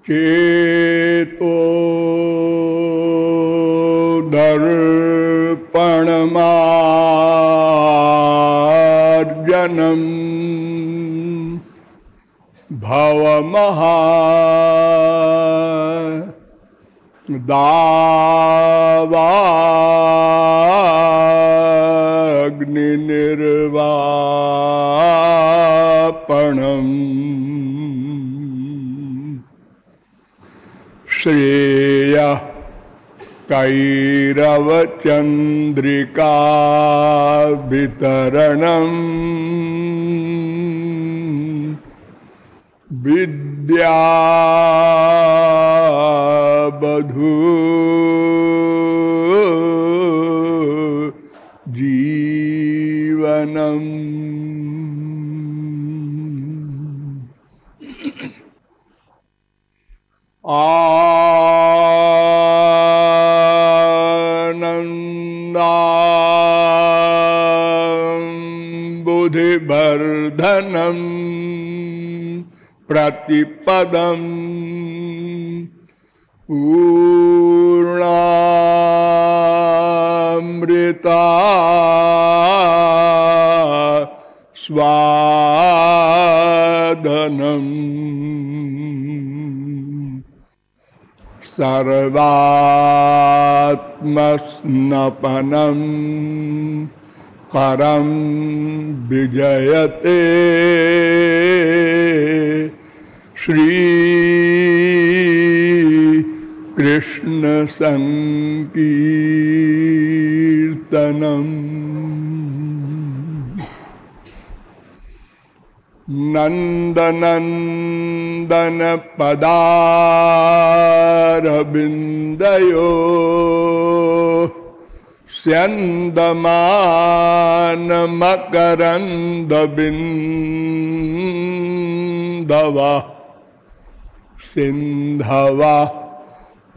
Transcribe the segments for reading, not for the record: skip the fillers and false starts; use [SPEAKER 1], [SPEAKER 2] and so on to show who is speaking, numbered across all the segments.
[SPEAKER 1] चेतो दर्पणमार्जनम् भवमहा दावाग्निर्वापणम् श्रेयः कैरवचन्द्रिका वितरणम् विद्यावधू जीवनम्। बुद्धिवर्धनम् प्रतिपदम् पूर्णामृता स्वादनम् सर्वात्मस्नपनम् परम विजयते श्री कृष्ण संकीर्तनम्। नंदनंदन पदारविंदयो स्यन्दमान मकरन्दबिन्दवः सिन्धवः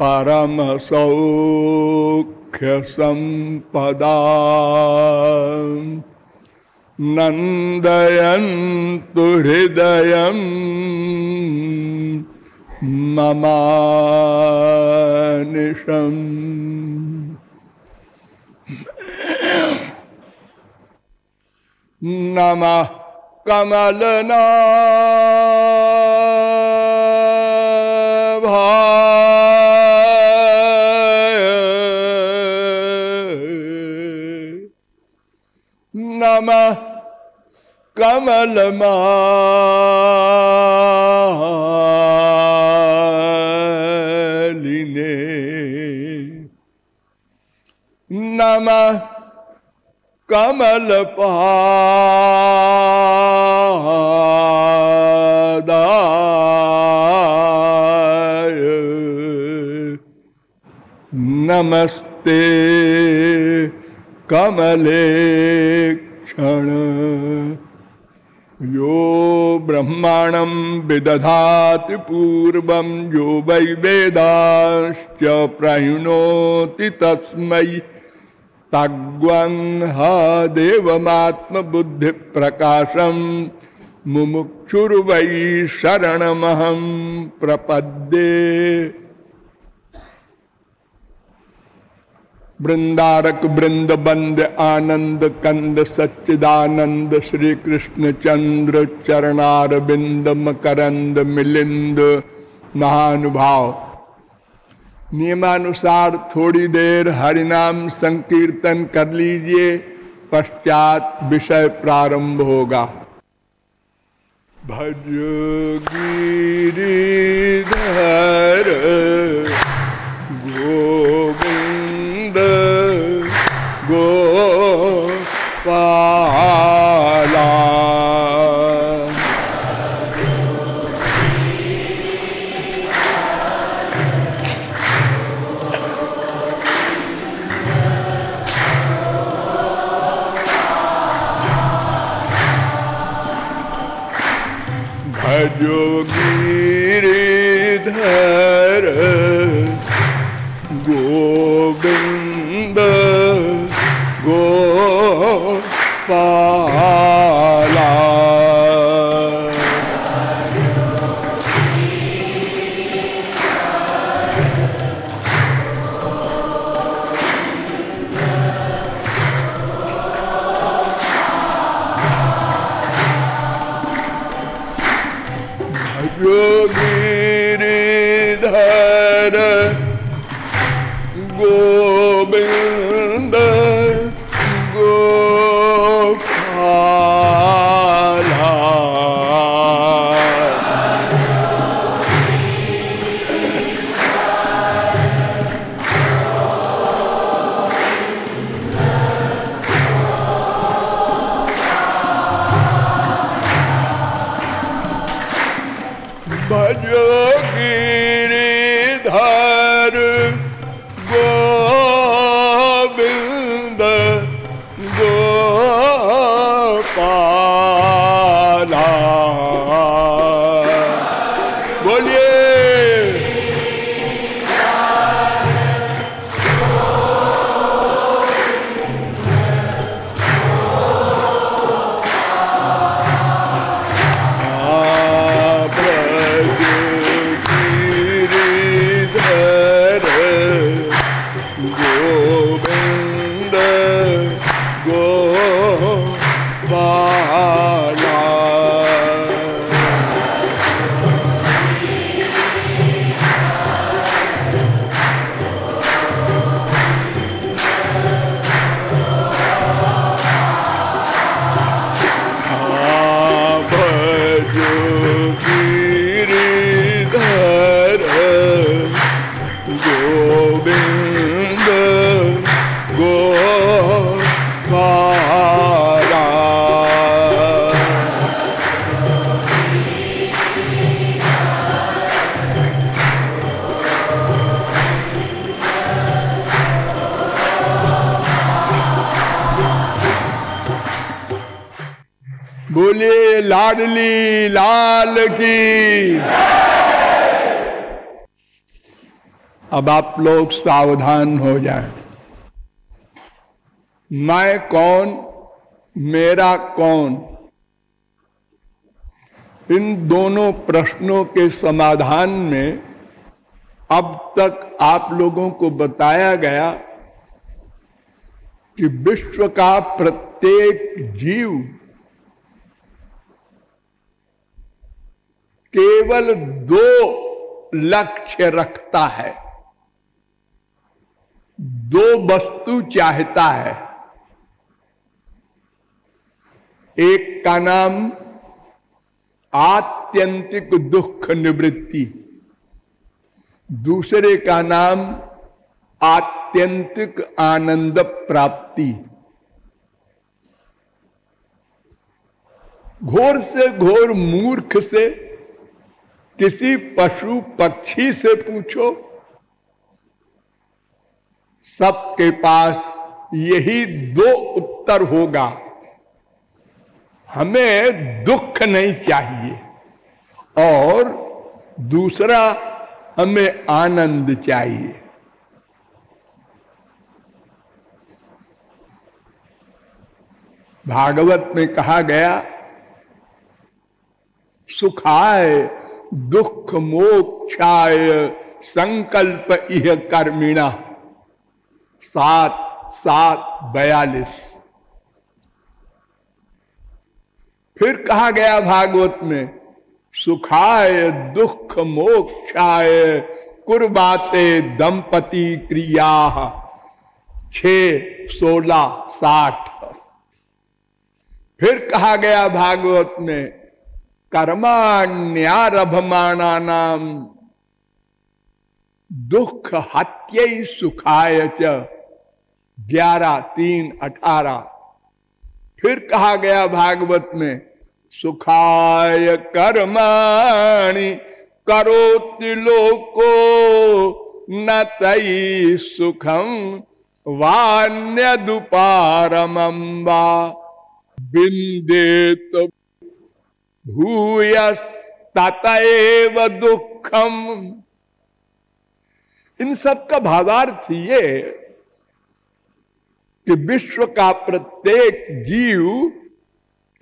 [SPEAKER 1] परम सौख्य संपदा नन्दयन्तु हृदयं ममानिशम्। नमः कमलनाभाय नमः कमलमालिने नमः कमलपादाय नमस्ते कमलेक्षण यो ब्रह्माणं विदधाति पूर्वं यो वै वेदांश्च प्रहिणोति तस्मै तग्वंह देवमात्म बुद्धि प्रकाशम मुमुक्षुर्वै शरणमहं प्रपद्ये। वृंदारक वृंद बंद आनंद कंद सच्चिदानंद श्री कृष्ण चंद्र चरणारविंद मकरंद मिलिंद महानुभाव। नियमानुसार थोड़ी देर हरिनाम संकीर्तन कर लीजिए, पश्चात विषय प्रारंभ होगा। भज गिरिधर गोविंद गोपाला भजो गिरिधर गोविंद गोपाला भजो गिरिधर गोविंद गोपाला। बोलिए बोलिए लाडली लाल की। अब आप लोग सावधान हो जाएं। मैं कौन, मेरा कौन, इन दोनों प्रश्नों के समाधान में अब तक आप लोगों को बताया गया कि विश्व का प्रत्येक जीव केवल दो लक्ष्य रखता है, दो वस्तु चाहता है। एक का नाम आत्यंतिक दुख निवृत्ति, दूसरे का नाम आत्यंतिक आनंद प्राप्ति। घोर से घोर मूर्ख से, किसी पशु पक्षी से पूछो, सबके पास यही दो उत्तर होगा। हमें दुख नहीं चाहिए और दूसरा हमें आनंद चाहिए। भागवत में कहा गया, सुखाय दुख मोक्षाय संकल्प इह कर्मिणा 7:42। फिर कहा गया भागवत में, सुखाय दुख मोक्षाय कुर्बाते दंपति क्रिया 6:16-60। फिर कहा गया भागवत में, कर्माण्यारभमाना नाम दुख हत्यै सुखाय च 11:3-18। फिर कहा गया भागवत में, सुखाय कर्माणि करोति लोको न तयि सुखम वान्यदुपारमं वा विन्देत भूयस्ततएव दुखम। इन सब का भावार्थ ये कि विश्व का प्रत्येक जीव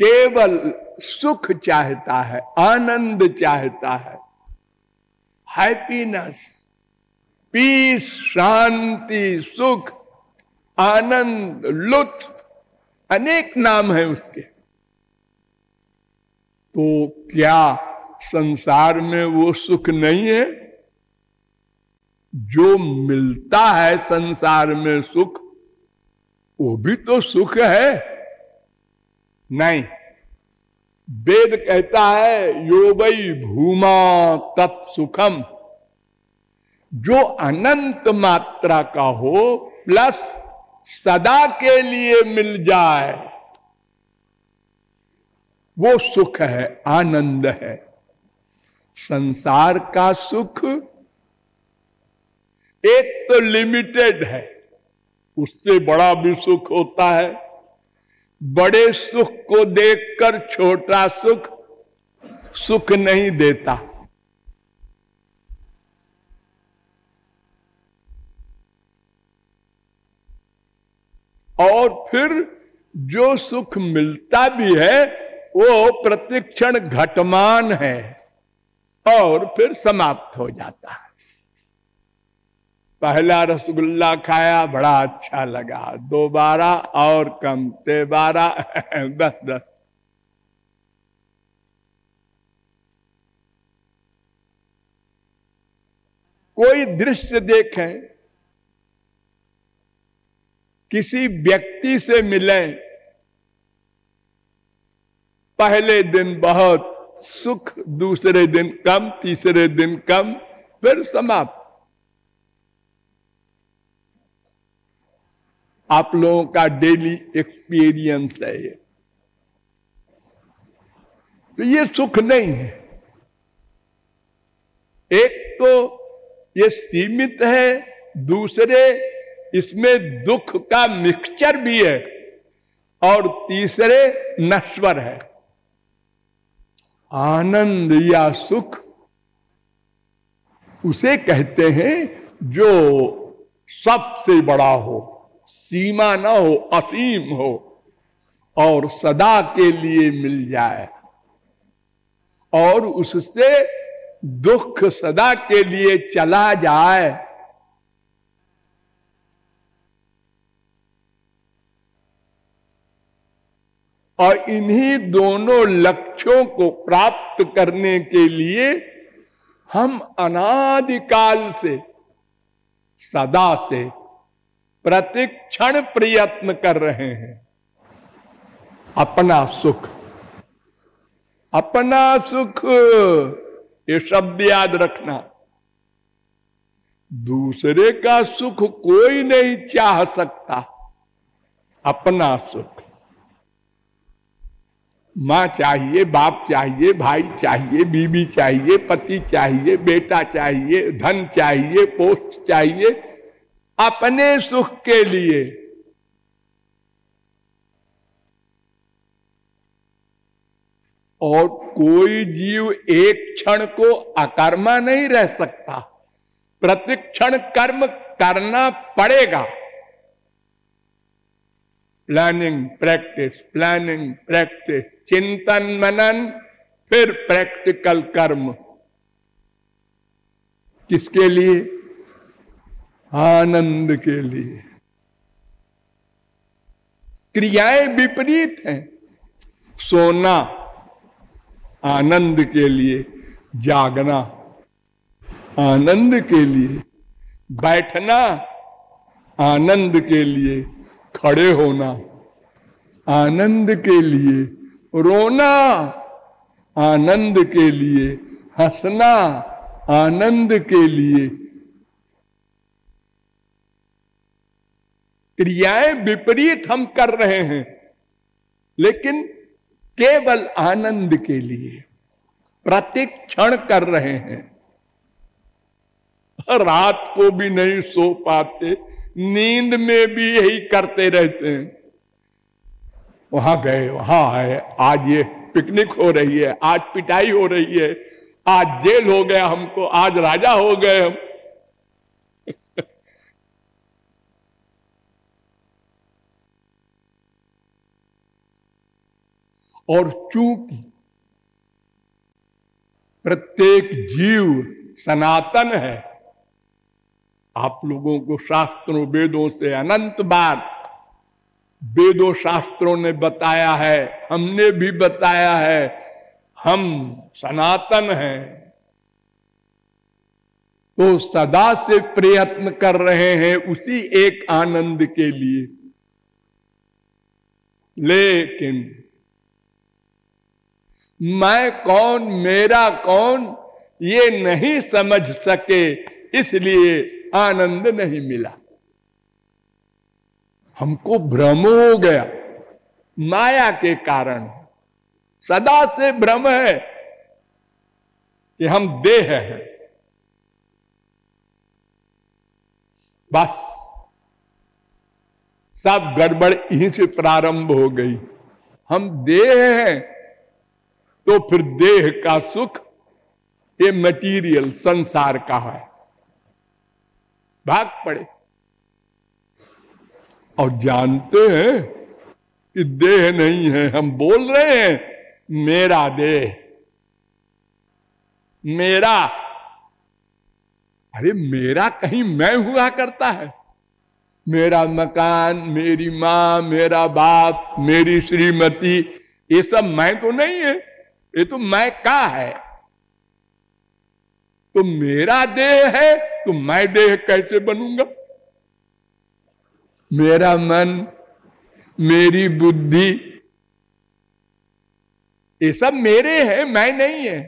[SPEAKER 1] केवल सुख चाहता है, आनंद चाहता है, हैप्पीनेस, पीस, शांति, सुख, आनंद, लुत्फ, अनेक नाम है उसके। तो क्या संसार में वो सुख नहीं है? जो मिलता है संसार में सुख, वो भी तो सुख है। नहीं, वेद कहता है यो वै भूमा तत्सुखम। जो अनंत मात्रा का हो प्लस सदा के लिए मिल जाए, वो सुख है, आनंद है। संसार का सुख एक तो लिमिटेड है, उससे बड़ा भी सुख होता है। बड़े सुख को देखकर छोटा सुख सुख नहीं देता। और फिर जो सुख मिलता भी है वो प्रतिक्षण घटमान है और फिर समाप्त हो जाता है। पहला रसगुल्ला खाया, बड़ा अच्छा लगा, दोबारा और कम, तेबारा बस बस। कोई दृश्य देखें, किसी व्यक्ति से मिलें, पहले दिन बहुत सुख, दूसरे दिन कम, तीसरे दिन कम, फिर समाप्त। आप लोगों का डेली एक्सपीरियंस है ये। तो ये सुख नहीं है। एक तो ये सीमित है, दूसरे इसमें दुख का मिक्सचर भी है, और तीसरे नश्वर है। आनंद या सुख उसे कहते हैं जो सबसे बड़ा हो, सीमा ना हो, असीम हो, और सदा के लिए मिल जाए, और उससे दुख सदा के लिए चला जाए। और इन्हीं दोनों लक्ष्यों को प्राप्त करने के लिए हम अनादिकाल से, सदा से, प्रतिक्षण प्रयत्न कर रहे हैं। अपना सुख, अपना सुख, ये शब्द याद रखना। दूसरे का सुख कोई नहीं चाह सकता, अपना सुख। मां चाहिए, बाप चाहिए, भाई चाहिए, बीवी चाहिए, पति चाहिए, बेटा चाहिए, धन चाहिए, पोस्ट चाहिए, अपने सुख के लिए। और कोई जीव एक क्षण को अकर्मा नहीं रह सकता, प्रतिक्षण कर्म करना पड़ेगा। प्लानिंग प्रैक्टिस, प्लानिंग प्रैक्टिस, चिंतन मनन, फिर प्रैक्टिकल कर्म। किसके लिए? आनंद के लिए। क्रियाएं विपरीत हैं। सोना आनंद के लिए, जागना आनंद के लिए, बैठना आनंद के लिए, खड़े होना आनंद के लिए, रोना आनंद के लिए, हंसना आनंद के लिए। क्रियाएं विपरीत हम कर रहे हैं, लेकिन केवल आनंद के लिए प्रतिक्षण कर रहे हैं। रात को भी नहीं सो पाते, नींद में भी यही करते रहते हैं। वहां गए, वहां आए, आज ये पिकनिक हो रही है, आज पिटाई हो रही है, आज जेल हो गया हमको, आज राजा हो गए हम। और चूंकि प्रत्येक जीव सनातन है, आप लोगों को शास्त्रों वेदों से अनंत बार वेदों शास्त्रों ने बताया है, हमने भी बताया है, हम सनातन हैं। तो सदा से प्रयत्न कर रहे हैं उसी एक आनंद के लिए। लेकिन मैं कौन, मेरा कौन, ये नहीं समझ सके, इसलिए आनंद नहीं मिला। हमको भ्रम हो गया माया के कारण, सदा से भ्रम है। कि हम देह हैं। बस सब गड़बड़ यहीं से प्रारंभ हो गई। हम देह हैं तो फिर देह का सुख ये मटीरियल संसार का है, भाग पड़े। और जानते हैं कि देह नहीं है। हम बोल रहे हैं मेरा देह, मेरा। अरे मेरा कहीं मैं हुआ करता है? मेरा मकान, मेरी मां, मेरा बाप, मेरी श्रीमती, ये सब मैं तो नहीं है, ये तो मैं का है। तो मेरा देह है तो मैं देह कैसे बनूंगा? मेरा मन, मेरी बुद्धि, ये सब मेरे हैं, मैं नहीं है।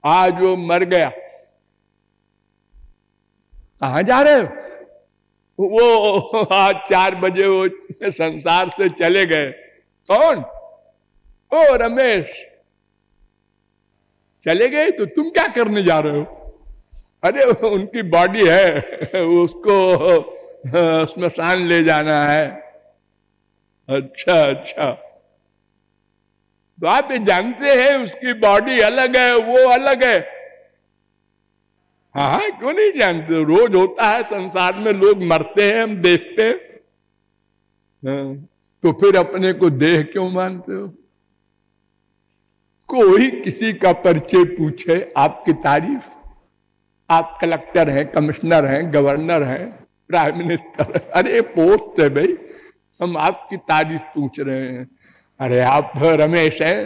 [SPEAKER 1] आज वो मर गया, कहां जा रहे हो? वो आज 4 बजे वो संसार से चले गए। कौन? ओ रमेश। चले गए तो तुम क्या करने जा रहे हो? अरे उनकी बॉडी है, उसको स्मशान ले जाना है। अच्छा अच्छा, तो आप ये जानते हैं उसकी बॉडी अलग है, वो अलग है। हाँ, क्यों नहीं जानते? रोज होता है संसार में, लोग मरते हैं, हम देखते हैं। तो फिर अपने को देह क्यों मानते हो? कोई किसी का परिचय पूछे, आपकी तारीफ, आप कलेक्टर हैं, कमिश्नर हैं, गवर्नर हैं, प्राइम मिनिस्टर, अरे पोस्ट है भाई, हम आपकी तारीफ पूछ रहे हैं। अरे आप रमेश हैं,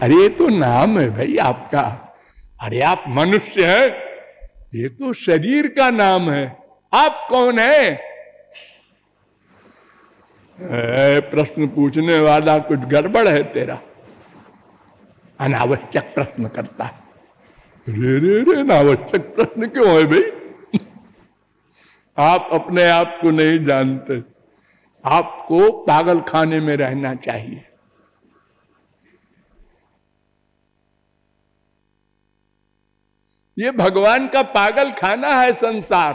[SPEAKER 1] अरे ये तो नाम है भाई आपका। अरे आप मनुष्य हैं, ये तो शरीर का नाम है। आप कौन है? प्रश्न पूछने वाला कुछ गड़बड़ है तेरा, अनावश्यक प्रश्न करता है। रे रे रे, अनावश्यक प्रश्न क्यों है भाई? आप अपने आप को नहीं जानते। आपको पागल खाने में रहना चाहिए। ये भगवान का पागल खाना है संसार।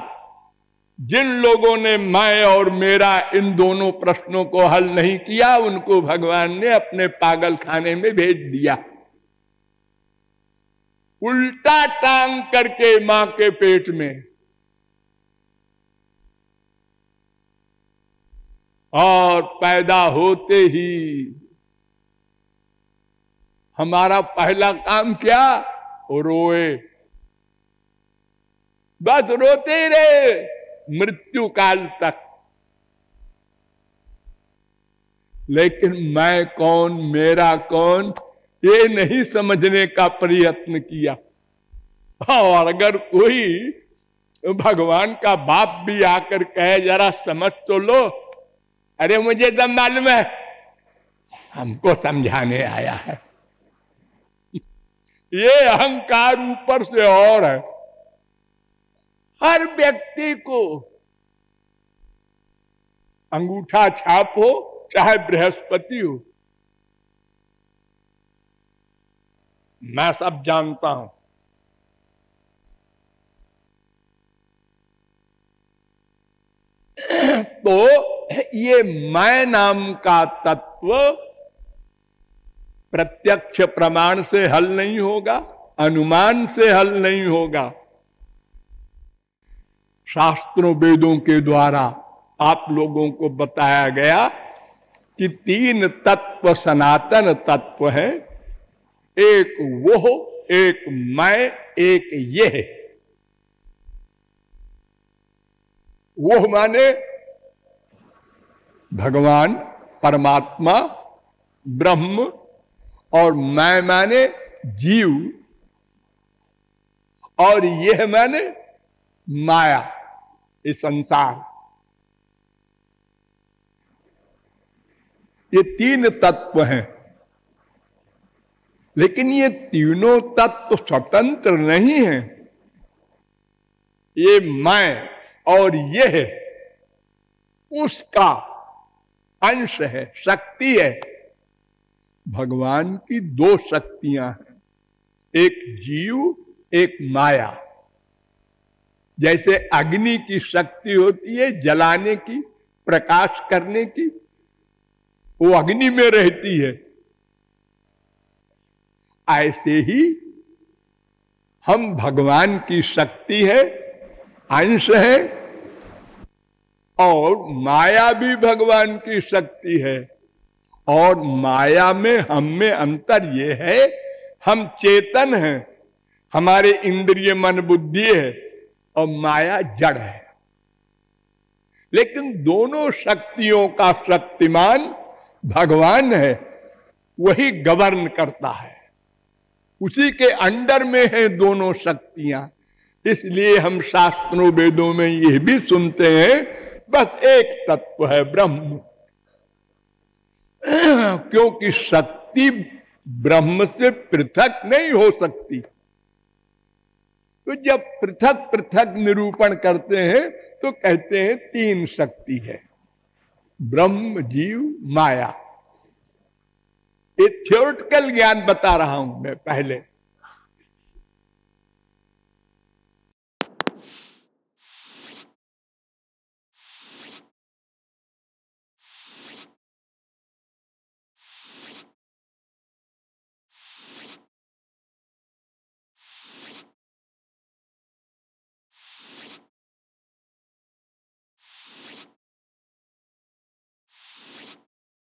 [SPEAKER 1] जिन लोगों ने मैं और मेरा इन दोनों प्रश्नों को हल नहीं किया, उनको भगवान ने अपने पागल खाने में भेज दिया। उल्टा टांग करके मां के पेट में, और पैदा होते ही हमारा पहला काम क्या? रोए, बस रोते ही रहे मृत्यु काल तक। लेकिन मैं कौन, मेरा कौन, ये नहीं समझने का प्रयत्न किया। और अगर कोई भगवान का बाप भी आकर कहे जरा समझ तो लो, अरे मुझे सब मालूम है, हमको समझाने आया है। ये अहंकार ऊपर से और है। हर व्यक्ति को अंगूठा छाप हो, चाहे बृहस्पति हो, मैं सब जानता हूं। तो ये मैं नाम का तत्व प्रत्यक्ष प्रमाण से हल नहीं होगा, अनुमान से हल नहीं होगा। शास्त्रों वेदों के द्वारा आप लोगों को बताया गया कि 3 तत्व सनातन तत्व है। एक वो, एक मैं, एक ये। वो माने भगवान, परमात्मा, ब्रह्म, और मैं माने जीव, और यह माने माया, ये संसार। ये 3 तत्व हैं। लेकिन ये तीनों तत्व स्वतंत्र नहीं हैं। ये मैं और यह उसका अंश है, शक्ति है। भगवान की 2 शक्तियां हैं, एक जीव, एक माया। जैसे अग्नि की शक्ति होती है जलाने की, प्रकाश करने की, वो अग्नि में रहती है। ऐसे ही हम भगवान की शक्ति है, अंश है, और माया भी भगवान की शक्ति है। और माया में हम में अंतर ये है, हम चेतन हैं, हमारे इंद्रिय मन बुद्धि है, और माया जड़ है। लेकिन दोनों शक्तियों का शक्तिमान भगवान है, वही गवर्न करता है, उसी के अंडर में है दोनों शक्तियां। इसलिए हम शास्त्रों वेदों में यह भी सुनते हैं, बस एक तत्व है ब्रह्म। क्योंकि शक्ति ब्रह्म से पृथक नहीं हो सकती। तो जब पृथक पृथक निरूपण करते हैं तो कहते हैं तीन शक्ति है, ब्रह्म, जीव, माया। ये थ्योरेटिकल ज्ञान बता रहा हूं मैं पहले।